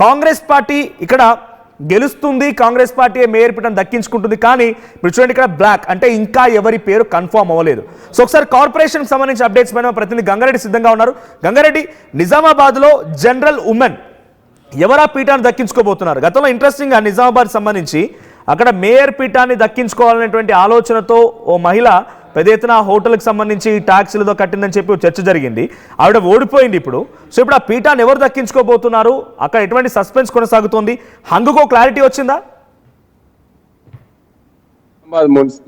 Congress party ఇక్కడ గెలుస్తుంది, Congress party mayor పీఠం దక్కించుకుంటుంది. కానీ ఇప్పుడు చూడండి ఇక్కడ బ్లాక్ అంటే ఇంకా ఎవరి పేరు కన్ఫర్మ్ అవ్వలేదు. సో ఒకసారి కార్పొరేషన్కి సంబంధించి అప్డేట్స్ పైన ప్రతినిధి గంగారెడ్డి సిద్ధంగా ఉన్నారు. గంగారెడ్డి, నిజామాబాద్లో జనరల్ ఉమెన్ ఎవరా పీఠాన్ని దక్కించుకోబోతున్నారు? గతంలో ఇంట్రెస్టింగ్గా నిజామాబాద్ సంబంధించి అక్కడ మేయర్ పీఠాన్ని దక్కించుకోవాలనేటువంటి ఆలోచనతో ఓ మహిళ పెద్ద ఎత్తున హోటల్కి సంబంధించి ట్యాక్సీలతో కట్టిందని చెప్పి చర్చ జరిగింది. ఆవిడ ఓడిపోయింది. ఇప్పుడు ఆ పీఠాన్ని ఎవరు దక్కించుకోబోతున్నారు? అక్కడ ఎటువంటి సస్పెన్స్ కొనసాగుతోంది? హంగుకో క్లారిటీ వచ్చిందా?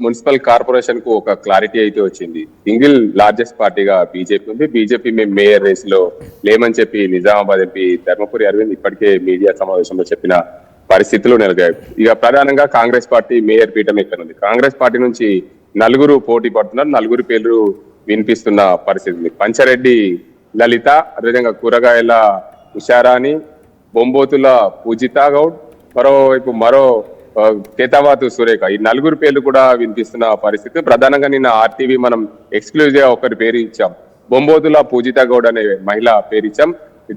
మున్సిపల్ కార్పొరేషన్ కు ఒక క్లారిటీ అయితే వచ్చింది. సింగిల్ లార్జెస్ట్ పార్టీగా బీజేపీ ఉంది. బీజేపీ మేము మేయర్ రేస్ లో లేమని చెప్పి నిజామాబాద్ ఎంపీ ధర్మపురి అరవింద్ ఇప్పటికే మీడియా సమావేశంలో చెప్పిన పరిస్థితులు నెలకొన్నాయి. ఇక ప్రధానంగా కాంగ్రెస్ పార్టీ మేయర్ పీఠం ఇక్కడ ఉంది. కాంగ్రెస్ పార్టీ నుంచి నలుగురు పోటీ పడుతున్నారు. నలుగురు పేర్లు వినిపిస్తున్న పరిస్థితి. పంచారెడ్డి లలిత, అదేవిధంగా కూరగాయల ఉషారాణి, బొంబోతుల పూజితా గౌడ్, మరో కేతావాతు సురేఖ, ఈ నలుగురు పేర్లు కూడా వినిపిస్తున్న పరిస్థితి. ప్రధానంగా నిన్న ఆర్టీవీ మనం ఎక్స్క్లూజివ్ గా ఒకరి పేరు ఇచ్చాం. బొంబోతుల పూజితా గౌడ్ అనే మహిళ పేరు ఇచ్చాం.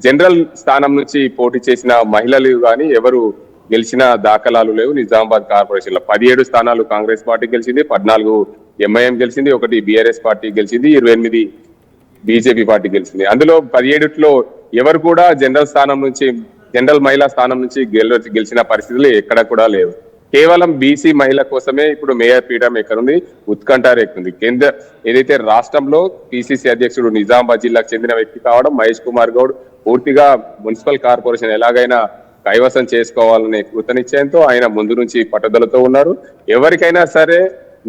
జనరల్ స్థానం నుంచి పోటీ చేసిన మహిళలు కానీ ఎవరు గెలిచిన దాఖలాలు లేవు. నిజామాబాద్ కార్పొరేషన్ లో 17 స్థానాలు కాంగ్రెస్ పార్టీ గెలిచింది, 14 ఎంఐఎం గెలిచింది, 1 బీఆర్ఎస్ పార్టీ గెలిచింది, 28 బీజేపీ పార్టీ గెలిచింది. అందులో 17లో ఎవరు కూడా జనరల్ మహిళా స్థానం నుంచి గెలిచిన పరిస్థితులు ఎక్కడ కూడా లేవు. కేవలం బీసీ మహిళ కోసమే ఇప్పుడు మేయర్ పీఠం ఎక్కడుంది, ఉత్కంఠ రేకుంది. ఏదైతే రాష్ట్రంలో పిసిసి అధ్యక్షుడు నిజామాబాద్ జిల్లాకు చెందిన వ్యక్తి కావడం, మహేష్ కుమార్ గౌడ్ పూర్తిగా మున్సిపల్ కార్పొరేషన్ ఎలాగైనా కైవసం చేసుకోవాలనే కృతనిశ్చయంతో ఆయన ముందు నుంచి పట్టుదలతో ఉన్నారు. ఎవరికైనా సరే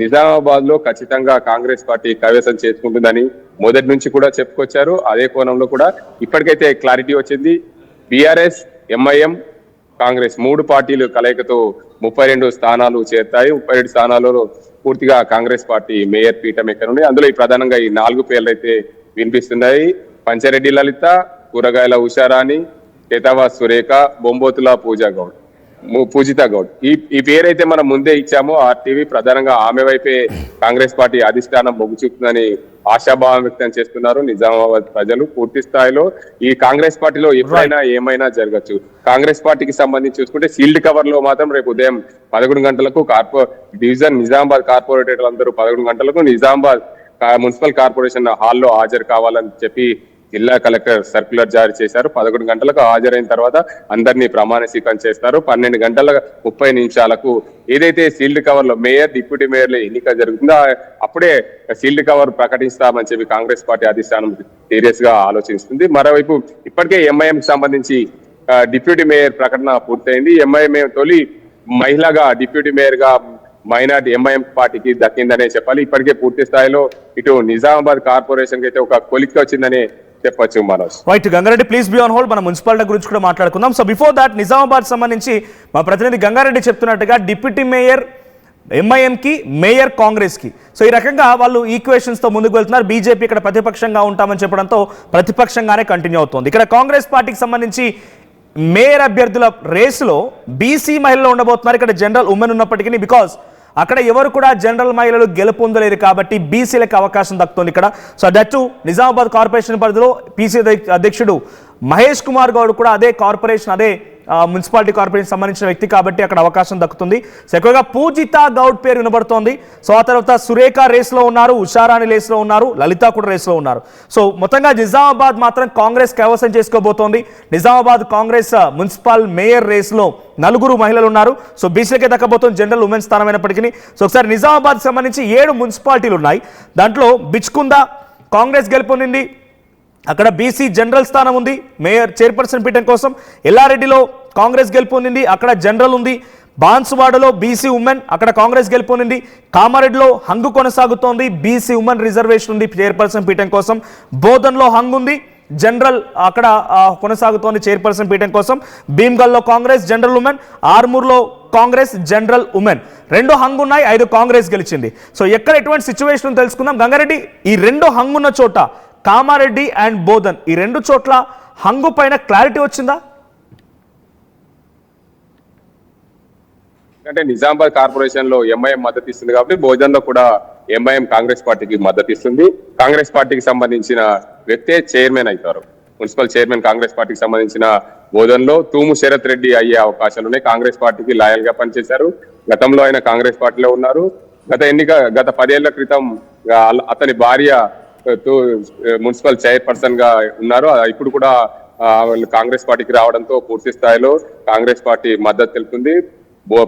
నిజామాబాద్ లో ఖచ్చితంగా కాంగ్రెస్ పార్టీ కైవసం చేసుకుంటుందని మొదటి నుంచి కూడా చెప్పుకొచ్చారు. అదే కోణంలో కూడా ఇప్పటికైతే క్లారిటీ వచ్చింది. బీఆర్ఎస్, ఎంఐఎం, కాంగ్రెస్ 3 పార్టీలు కలయికతో 32 స్థానాలు చేరుతాయి. 37 స్థానాలలో పూర్తిగా కాంగ్రెస్ పార్టీ మేయర్ పీఠం ఎక్కనుంది. అందులో ప్రధానంగా ఈ 4 పేర్లు అయితే వినిపిస్తున్నాయి. పంచారెడ్డి లలిత, కూరగాయల ఉషారాణి, కేతావా సురేఖ, బొంబోతుల పూజితా గౌడ్. ఈ పేరైతే మనం ముందే ఇచ్చాము. ఆర్టీవీ ప్రధానంగా ఆమె వైపే కాంగ్రెస్ పార్టీ అధిష్టానం మొగ్గు చూపుతుందని ఆశాభావం వ్యక్తం చేస్తున్నారు నిజామాబాద్ ప్రజలు. పూర్తి స్థాయిలో ఈ కాంగ్రెస్ పార్టీలో ఎప్పుడైనా ఏమైనా జరగచ్చు. కాంగ్రెస్ పార్టీకి సంబంధించి చూసుకుంటే సీల్డ్ కవర్ లో మాత్రం రేపు ఉదయం 11 గంటలకు డివిజన్ నిజామాబాద్ కార్పొరేటర్లు అందరూ 11 గంటలకు నిజామాబాద్ మున్సిపల్ కార్పొరేషన్ హాల్లో హాజరు కావాలని చెప్పి జిల్లా కలెక్టర్ సర్క్యులర్ జారీ చేశారు. 11 గంటలకు హాజరైన తర్వాత అందరినీ ప్రమాణ స్వీకారం చేస్తారు. 12:30 ఏదైతే సీల్డ్ కవర్ లో మేయర్, డిప్యూటీ మేయర్ల ఎన్నిక జరుగుతుందో అప్పుడే సీల్డ్ కవర్ ప్రకటిస్తామని చెప్పి కాంగ్రెస్ పార్టీ అధిష్టానం సీరియస్ గా ఆలోచిస్తుంది. మరోవైపు ఇప్పటికే ఎంఐఎం సంబంధించి డిప్యూటీ మేయర్ ప్రకటన పూర్తయింది. ఎంఐఎం తొలి మహిళగా డిప్యూటీ మేయర్ గా మైనార్టీ ఎంఐఎం పార్టీకి దక్కిందనే చెప్పాలి. ఇప్పటికే పూర్తి స్థాయిలో ఇటు నిజామాబాద్ కార్పొరేషన్ కి అయితే ఒక కొలిక్ వచ్చిందని చెప్పొచ్చు. Manoj right, Gangareddy please be on hold. మన మున్సిపాలిటీ గురించి కూడా మాట్లాడుకుందాం. సో బిఫోర్ దాట్ నిజామాబాద్ సంబంధించి మా ప్రతినిధి గంగారెడ్డి చెప్తున్నట్టుగా డిప్యూటీ మేయర్ ఎంఐఎం కి, మేయర్ కాంగ్రెస్ కి. సో ఈ రకంగా వాళ్ళు ఈక్వేషన్స్ తో ముందుకు వెళ్తున్నారు. బీజేపీ ఇక్కడ ప్రతిపక్షంగా ఉంటామని చెప్పడంతో ప్రతిపక్షంగానే కంటిన్యూ అవుతోంది. ఇక్కడ కాంగ్రెస్ పార్టీకి సంబంధించి మేయర్ అభ్యర్థుల రేసులో బీసీ మహిళలు ఉండబోతున్నారు. ఇక్కడ జనరల్ ఉమెన్ ఉన్నప్పటికీ బికాస్ అక్కడ ఎవరు కూడా జనరల్ మహిళలు గెలుపొందలేరు కాబట్టి బీసీలకు అవకాశం దక్కుతుంది ఇక్కడ. సో దట్ నిజామాబాద్ కార్పొరేషన్ పరిధిలో పీసీ అధ్యక్షుడు మహేష్ కుమార్ గౌడ్ కూడా అదే కార్పొరేషన్, అదే మున్సిపాలిటీ కార్పొరేషన్ సంబంధించిన వ్యక్తి కాబట్టి అక్కడ అవకాశం దక్కుతుంది. సో ఎక్కువగా పూజితా గౌడ్ పేరు వినబడుతోంది. సో ఆ తర్వాత సురేఖ రేస్లో ఉన్నారు, ఉషారాణి రేస్లో ఉన్నారు, లలిత కూడా రేస్లో ఉన్నారు. సో మొత్తంగా నిజామాబాద్ మాత్రం కాంగ్రెస్ కైవసం చేసుకోబోతోంది. నిజామాబాద్ కాంగ్రెస్ మున్సిపల్ మేయర్ రేస్లో 4 మహిళలు ఉన్నారు. సో బీసీలకే దక్కబోతుంది జనరల్ ఉమెన్ స్థానం అయినప్పటికీ. సో ఒకసారి నిజామాబాద్ సంబంధించి 7 మున్సిపాలిటీలు ఉన్నాయి. దాంట్లో బిచ్కుంద కాంగ్రెస్ గెలుపొందింది. అక్కడ బీసీ జనరల్ స్థానం ఉంది మేయర్ చైర్పర్సన్ పీఠం కోసం. ఎల్లారెడ్డిలో కాంగ్రెస్ గెలుపొందింది, అక్కడ జనరల్ ఉంది. బాన్సువాడలో బీసీ ఉమెన్, అక్కడ కాంగ్రెస్ గెలుపొందింది. కామారెడ్డిలో హంగు కొనసాగుతోంది, బీసీ ఉమెన్ రిజర్వేషన్ ఉంది చైర్పర్సన్ పీఠం కోసం. బోధన్లో హంగు ఉంది, జనరల్ అక్కడ కొనసాగుతోంది చైర్పర్సన్ పీఠం కోసం. భీమ్గల్లో కాంగ్రెస్ జనరల్ ఉమెన్, ఆర్మూర్లో కాంగ్రెస్ జనరల్ ఉమెన్. 2 హంగు ఉన్నాయి, 5 కాంగ్రెస్ గెలిచింది. సో ఎక్కడ ఎటువంటి సిచ్యువేషన్ తెలుసుకుందాం. గంగారెడ్డి, ఈ 2 హంగున్న చోట కామారెడ్డి అండ్ బోధన్, ఈ 2 చోట్ల హంగు పైన క్లారిటీ వచ్చిందా? అంటే నిజామాబాద్ కార్పొరేషన్ లో ఎంఐఎం మద్దతు ఇస్తుంది కాబట్టి బోధన్ లో కూడా ఎంఐఎం కాంగ్రెస్ పార్టీకి మద్దతు ఇస్తుంది. కాంగ్రెస్ పార్టీకి సంబంధించిన వ్యక్తే చైర్మన్ అవుతారు. మున్సిపల్ చైర్మన్ కాంగ్రెస్ పార్టీకి సంబంధించిన బోధనలో తూము శరత్ రెడ్డి అయ్యే అవకాశాలు ఉన్నాయి. కాంగ్రెస్ పార్టీకి లాయల్ గా పనిచేశారు. గతంలో ఆయన కాంగ్రెస్ పార్టీలో ఉన్నారు. గత 10 ఏళ్ల క్రితం అతని భార్య మున్సిపల్ చైర్పర్సన్ గా ఉన్నారు. ఇప్పుడు కూడా వాళ్ళు కాంగ్రెస్ పార్టీకి రావడంతో పూర్తి స్థాయిలో కాంగ్రెస్ పార్టీ మద్దతు తెలుపుతుంది.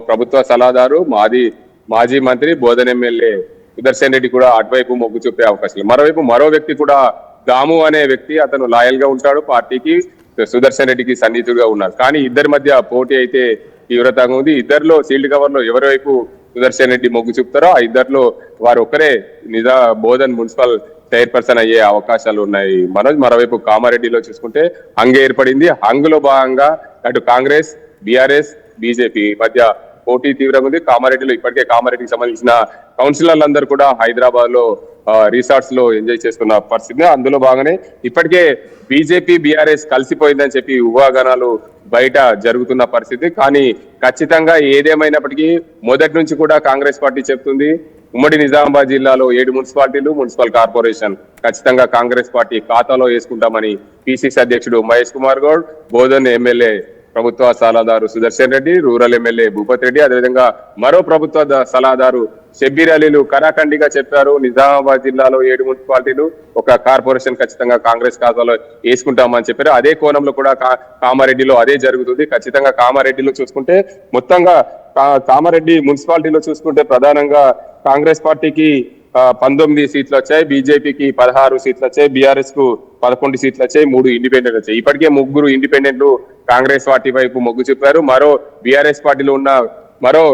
ప్రభుత్వ సలహాదారు మాజీ మంత్రి బోధన్ ఎమ్మెల్యే సుదర్శన్ రెడ్డి కూడా అటువైపు మొగ్గు చూపే అవకాశం. మరోవైపు మరో వ్యక్తి కూడా దాము అనే వ్యక్తి, అతను లాయల్ గా ఉంటాడు పార్టీకి, సుదర్శన్ రెడ్డికి సన్నిహితుడుగా ఉన్నారు. కానీ ఇద్దరి మధ్య పోటీ అయితే తీవ్రతంగా ఉంది. ఇద్దరిలో సీల్డ్ కవర్ లో ఎవరి వైపు సుదర్శన్ రెడ్డి మొగ్గు చూపుతారో ఆ ఇద్దరిలో వారు ఒక్కరే బోధన్ మున్సిపల్ చైర్పర్సన్ అయ్యే అవకాశాలు ఉన్నాయి. మనోజ్, మరోవైపు కామారెడ్డిలో చూసుకుంటే హంగ్ ఏర్పడింది. హంగ్ లో భాగంగా అటు కాంగ్రెస్, బీఆర్ఎస్, బీజేపీ మధ్య పోటీ తీవ్రంగా ఉంది. కామారెడ్డిలో ఇప్పటికే కామారెడ్డికి సంబంధించిన కౌన్సిలర్లందరూ కూడా హైదరాబాద్ లో రిసార్ట్స్ లో ఎంజాయ్ చేస్తున్న పరిస్థితి. అందులో భాగంగానే ఇప్పటికే బీజేపీ, బీఆర్ఎస్ కలిసిపోయిందని చెప్పి ఊహాగానాలు బయట జరుగుతున్న పరిస్థితి. కానీ ఖచ్చితంగా ఏదేమైనప్పటికీ మొదటి నుంచి కూడా కాంగ్రెస్ పార్టీ చెప్తుంది, ఉమ్మడి నిజామాబాద్ జిల్లాలో 7 మున్సిపాలిటీలు, మున్సిపల్ కార్పొరేషన్ ఖచ్చితంగా కాంగ్రెస్ పార్టీ ఖాతాలో వేసుకుంటామని పిసిసి అధ్యక్షుడు మహేష్ కుమార్ గౌడ్, బోధన్ ఎమ్మెల్యే ప్రభుత్వ సలహాదారు సుదర్శన్ రెడ్డి, రూరల్ ఎమ్మెల్యే భూపత్ రెడ్డి, అదేవిధంగా మరో ప్రభుత్వ సలహాదారు షబ్బీర్ అలీలు కరాఖండిగా చెప్పారు. నిజామాబాద్ జిల్లాలో 7 మున్సిపాలిటీలు, ఒక కార్పొరేషన్ ఖచ్చితంగా కాంగ్రెస్ ఖాతాలో వేసుకుంటామని చెప్పారు. అదే కోణంలో కూడా కామారెడ్డిలో అదే జరుగుతుంది. ఖచ్చితంగా కామారెడ్డిలో చూసుకుంటే మొత్తంగా కామారెడ్డి మున్సిపాలిటీలో చూసుకుంటే ప్రధానంగా కాంగ్రెస్ పార్టీకి 19 సీట్లు వచ్చాయి, బీజేపీకి 16 సీట్లు వచ్చాయి, బీఆర్ఎస్ కు 11 సీట్లు వచ్చాయి, 3 ఇండిపెండెంట్ వచ్చాయి. ఇప్పటికే 3 ఇండిపెండెంట్లు కాంగ్రెస్ పార్టీ వైపు మొగ్గు చూపారు. మరో బీఆర్ఎస్ పార్టీలో ఉన్న మరో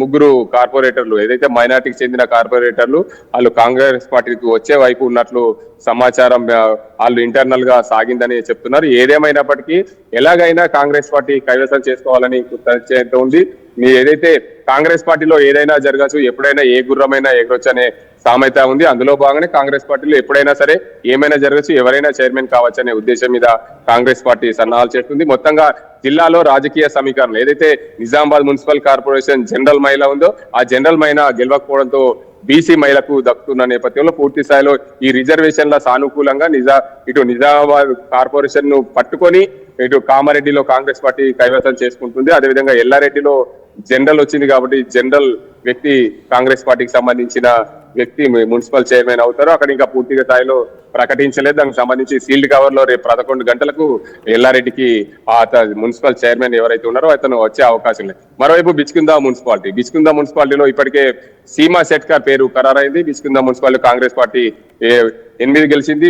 3 కార్పొరేటర్లు, ఏదైతే మైనార్టీకి చెందిన కార్పొరేటర్లు, వాళ్ళు కాంగ్రెస్ పార్టీకి వచ్చే వైపు ఉన్నట్లు సమాచారం వాళ్ళు ఇంటర్నల్ గా సాగిందని చెప్తున్నారు. ఏదేమైనప్పటికీ ఎలాగైనా కాంగ్రెస్ పార్టీ కైవసం చేసుకోవాలని ఉంది. ఏదైతే కాంగ్రెస్ పార్టీలో ఏదైనా జరగచ్చు, ఎప్పుడైనా ఏ గుర్రమైనా ఎగరొచ్చు అనే సామెత ఉంది. అందులో భాగంగానే కాంగ్రెస్ పార్టీలో ఎప్పుడైనా సరే ఏమైనా జరగచ్చు, ఎవరైనా చైర్మన్ కావచ్చు అనే ఉద్దేశం మీద కాంగ్రెస్ పార్టీ సన్నాహాలు చేస్తుంది. మొత్తంగా జిల్లాలో రాజకీయ సమీకరణ ఏదైతే నిజామాబాద్ మున్సిపల్ కార్పొరేషన్ జనరల్ మహిళ ఉందో ఆ జనరల్ మహిళ గెలవకపోవడంతో బీసీ మహిళకు దక్కుతున్న నేపథ్యంలో పూర్తి స్థాయిలో ఈ రిజర్వేషన్ల సానుకూలంగా ఇటు నిజామాబాద్ కార్పొరేషన్ ను పట్టుకొని ఇటు కామారెడ్డిలో కాంగ్రెస్ పార్టీ కైవసం చేసుకుంటుంది. అదేవిధంగా ఎల్లారెడ్డిలో జనరల్ వచ్చింది కాబట్టి జనరల్ వ్యక్తి కాంగ్రెస్ పార్టీకి సంబంధించిన వ్యక్తి మున్సిపల్ చైర్మన్ అవుతారు. అక్కడ ఇంకా పూర్తిగా స్థాయిలో ప్రకటించలేదు. దానికి సంబంధించి సీల్డ్ కవర్ లో రేపు 11 గంటలకు ఎల్లారెడ్డికి మున్సిపల్ చైర్మన్ ఎవరైతే ఉన్నారో అతను వచ్చే అవకాశం లేదు. మరోవైపు బిచ్కుందా మున్సిపాలిటీలో ఇప్పటికే సీమా శెట్కర్ పేరు ఖరారైంది. బిచ్కుందా మున్సిపాలిటీ కాంగ్రెస్ పార్టీ 8 గెలిచింది,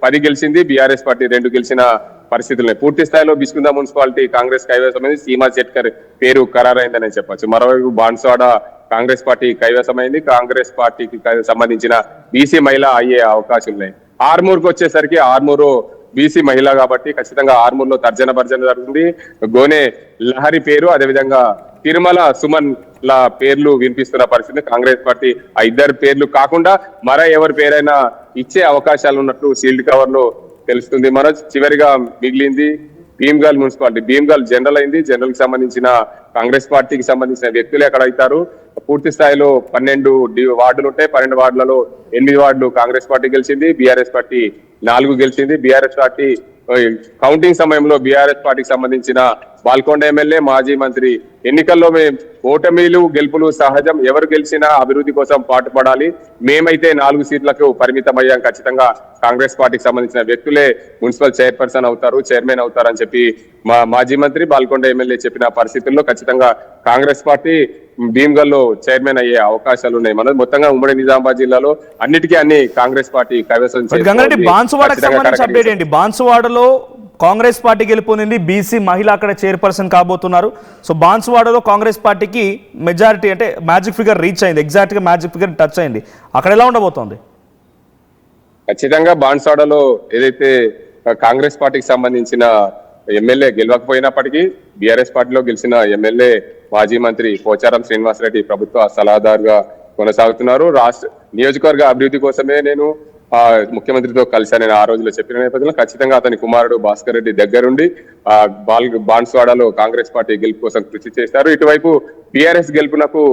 10 గెలిచింది, బీఆర్ఎస్ పార్టీ 2 గెలిచిన పరిస్థితులు. పూర్తి స్థాయిలో బిచ్కుందా మున్సిపాలిటీ కాంగ్రెస్ కైవసమైంది. సీమా శెట్కర్ పేరు ఖరారైందని చెప్పొచ్చు. మరోవైపు బాన్స్వాడ కాంగ్రెస్ పార్టీ కైవసమైంది. కాంగ్రెస్ పార్టీకి సంబంధించిన బీసీ మహిళ అయ్యే అవకాశం ఉన్నాయి. ఆర్మూర్కి వచ్చేసరికి ఆర్మూరు బీసీ మహిళ కాబట్టి ఖచ్చితంగా ఆర్మూర్ లో తర్జన భర్జన జరుగుతుంది. గోనె లహరి పేరు, అదేవిధంగా తిరుమల సుమన్ ల పేర్లు వినిపిస్తున్న పరిస్థితి. కాంగ్రెస్ పార్టీ ఆ ఇద్దరు పేర్లు కాకుండా మరో ఎవరి పేరైనా ఇచ్చే అవకాశాలు ఉన్నట్లు సీల్డ్ కవర్ లో తెలుస్తుంది. మనోజ్, చివరిగా మిగిలింది భీమ్గల్ మున్సిపాలిటీ. భీమ్గల్ జనరల్ అయింది. జనరల్ కి సంబంధించిన కాంగ్రెస్ పార్టీకి సంబంధించిన వ్యక్తులు ఎక్కడ అవుతారు. పూర్తి స్థాయిలో 12 వార్డులు ఉంటాయి. 12 వార్డులలో 8 వార్డులు కాంగ్రెస్ పార్టీ గెలిచింది, బీఆర్ఎస్ పార్టీ 4 గెలిచింది. బీఆర్ఎస్ పార్టీ కౌంటింగ్ సమయంలో బీఆర్ఎస్ పార్టీకి సంబంధించిన బాల్కొండ ఎమ్మెల్యే, మాజీ మంత్రి ఎన్నికల్లో ఓటమిలు గెలుపులు సహజం, ఎవరు గెలిచినా అభివృద్ధి కోసం పాటుపడాలి, మేమైతే 4 సీట్లకు పరిమితం అయ్యాం, ఖచ్చితంగా కాంగ్రెస్ పార్టీకి సంబంధించిన వ్యక్తులే మున్సిపల్ చైర్పర్సన్ అవుతారు, చైర్మన్ అవుతారని చెప్పి మాజీ మంత్రి బాల్కొండ ఎమ్మెల్యే చెప్పిన పరిస్థితుల్లో ఖచ్చితంగా కాంగ్రెస్ పార్టీ భీమ్గల్లో చైర్మన్ అయ్యే అవకాశాలు ఉన్నాయి. మనం మొత్తంగా ఉమ్మడి నిజామాబాద్ జిల్లాలో అన్ని కాంగ్రెస్ పార్టీ కైవసం బాన్సువాడలో కాంగ్రెస్ పార్టీ గెలుపొందింది. బీసీ మహిళ అక్కడ చైర్పర్సన్ కాబోతున్నారు. సో బాన్సువాడలో కాంగ్రెస్ పార్టీకి మెజారిటీ అంటే మ్యాజిక్ ఫిగర్ రీచ్ అయింది, ఎగ్జాక్ట్ గా మ్యాజిక్ ఫిగర్ టచ్ అయింది. అక్కడ ఎలా ఉండబోతోంది? ఖచ్చితంగా బాన్సువాడలో ఏదైతే కాంగ్రెస్ పార్టీకి సంబంధించిన ఎమ్మెల్యే గెలవకపోయినప్పటికీ బీఆర్ఎస్ పార్టీలో గెలిచిన ఎమ్మెల్యే మాజీ మంత్రి పోచారం శ్రీనివాసరెడ్డి ప్రభుత్వ సలహాదారుగా కొనసాగుతున్నారు. రాష్ట్ర నియోజకవర్గ అభివృద్ధి కోసమే నేను ముఖ్యమంత్రితో కలిశానని ఆ రోజులో చెప్పిన నేపథ్యంలో ఖచ్చితంగా అతని కుమారుడు భాస్కర్ రెడ్డి దగ్గరుండి బాన్సువాడలో కాంగ్రెస్ పార్టీ గెలుపు కోసం కృషి చేశారు. ఇటువైపు బీఆర్ఎస్ గెలుపునకు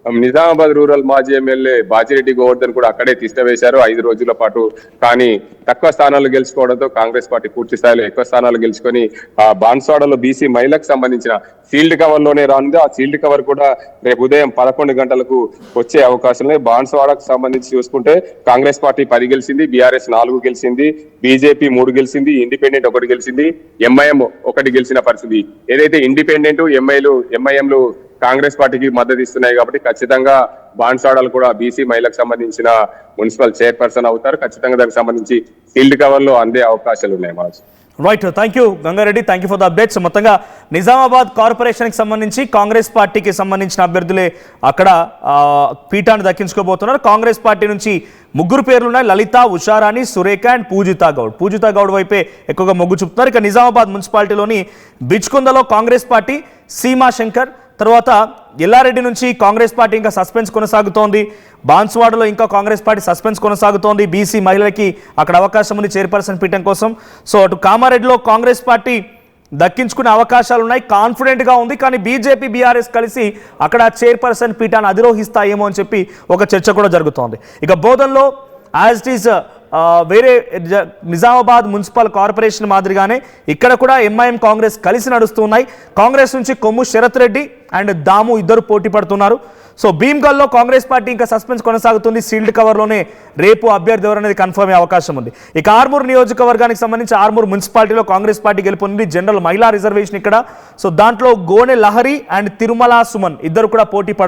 నిజామాబాద్ రూరల్ మాజీ ఎమ్మెల్యే బాజిరెడ్డి గోవర్ధన్ కూడా అక్కడే తిష్టవేశారు 5 రోజుల పాటు. కానీ తక్కువ స్థానాలు గెలుచుకోవడంతో కాంగ్రెస్ పార్టీ పూర్తి స్థాయిలో ఎక్కువ స్థానాలు గెలుచుకొని ఆ బాన్స్వాడలో బీసీ మహిళకు సంబంధించిన సీల్డ్ కవర్ లోనే రానుంది. ఆ సీల్డ్ కవర్ కూడా రేపు ఉదయం 11 గంటలకు వచ్చే అవకాశం లేదు. బాన్స్వాడకు సంబంధించి చూసుకుంటే కాంగ్రెస్ పార్టీ 10 గెలిచింది, బీఆర్ఎస్ 4 గెలిచింది, బీజేపీ 3 గెలిచింది, ఇండిపెండెంట్ 1 గెలిచింది, ఎంఐఎం 1 గెలిచిన పరిస్థితి. ఏదైతే ఇండిపెండెంట్ ఎంఐఎంలు కాంగ్రెస్ పార్టీకి మద్దతు ఇస్తున్నాయి కాబట్టి ఖచ్చితంగా బాన్స్వాడలు కూడా బీసీ మహిళకు సంబంధించిన మున్సిపల్ చైర్పర్సన్ అవుతారు. ఖచ్చితంగా దానికి సంబంధించి సీల్డ్ కవర్ లో అందే అవకాశాలు ఉన్నాయి మనసు. Right, thank you Gangareddy, thank you for the updates. మొత్తంగా నిజామాబాద్ కార్పొరేషన్కి సంబంధించి కాంగ్రెస్ పార్టీకి సంబంధించిన అభ్యర్థులే అక్కడ పీఠాన్ని దక్కించుకోబోతున్నారు. కాంగ్రెస్ పార్టీ నుంచి 3 పేర్లు ఉన్నాయి, లలిత, ఉషారాణి, సురేఖ అండ్ పూజితా గౌడ్ వైపే ఎక్కువగా మొగ్గు చూపుతున్నారు. ఇక నిజామాబాద్ మున్సిపాలిటీలోని బిచ్కుందలో కాంగ్రెస్ పార్టీ సీమా శంకర్, తర్వాత ఎల్లారెడ్డి నుంచి కాంగ్రెస్ పార్టీ ఇంకా సస్పెన్స్ కొనసాగుతోంది, బాన్స్వాడలో ఇంకా కాంగ్రెస్ పార్టీ సస్పెన్స్ కొనసాగుతోంది. బీసీ మహిళలకి అక్కడ అవకాశం ఉంది చైర్పర్సన్ పీఠం కోసం. సో అటు కామారెడ్డిలో కాంగ్రెస్ పార్టీ దక్కించుకునే అవకాశాలు ఉన్నాయి, కాన్ఫిడెంట్గా ఉంది. కానీ బీజేపీ బీఆర్ఎస్ కలిసి అక్కడ చైర్పర్సన్ పీఠాన్ని అధిరోహిస్తాయేమో అని చెప్పి ఒక చర్చ కూడా జరుగుతోంది. ఇక బోధన్లో యాజ్ ఇట్ ఈస్ వేరే నిజామాబాద్ మున్సిపల్ కార్పొరేషన్ మాదిరిగానే ఇక్కడ కూడా ఎంఐఎం కాంగ్రెస్ కలిసి నడుస్తున్నాయి. కాంగ్రెస్ నుంచి కొమ్ము శరత్ రెడ్డి అండ్ దాము ఇద్దరు పోటీ పడుతున్నారు. సో భీమ్గల్లో కాంగ్రెస్ పార్టీ ఇంకా సస్పెన్స్ కొనసాగుతుంది, సీల్డ్ కవర్లోనే రేపు అభ్యర్థి ఎవరనేది కన్ఫర్మ్ అయ్యే అవకాశం ఉంది. ఇక ఆర్మూర్ నియోజకవర్గానికి సంబంధించి ఆర్మూర్ మున్సిపాలిటీలో కాంగ్రెస్ పార్టీ గెలుపొంది, జనరల్ మహిళా రిజర్వేషన్ ఇక్కడ. సో దాంట్లో గోనె లహరి అండ్ తిరుమల సుమన్ ఇద్దరు కూడా పోటీ పడుతున్నారు.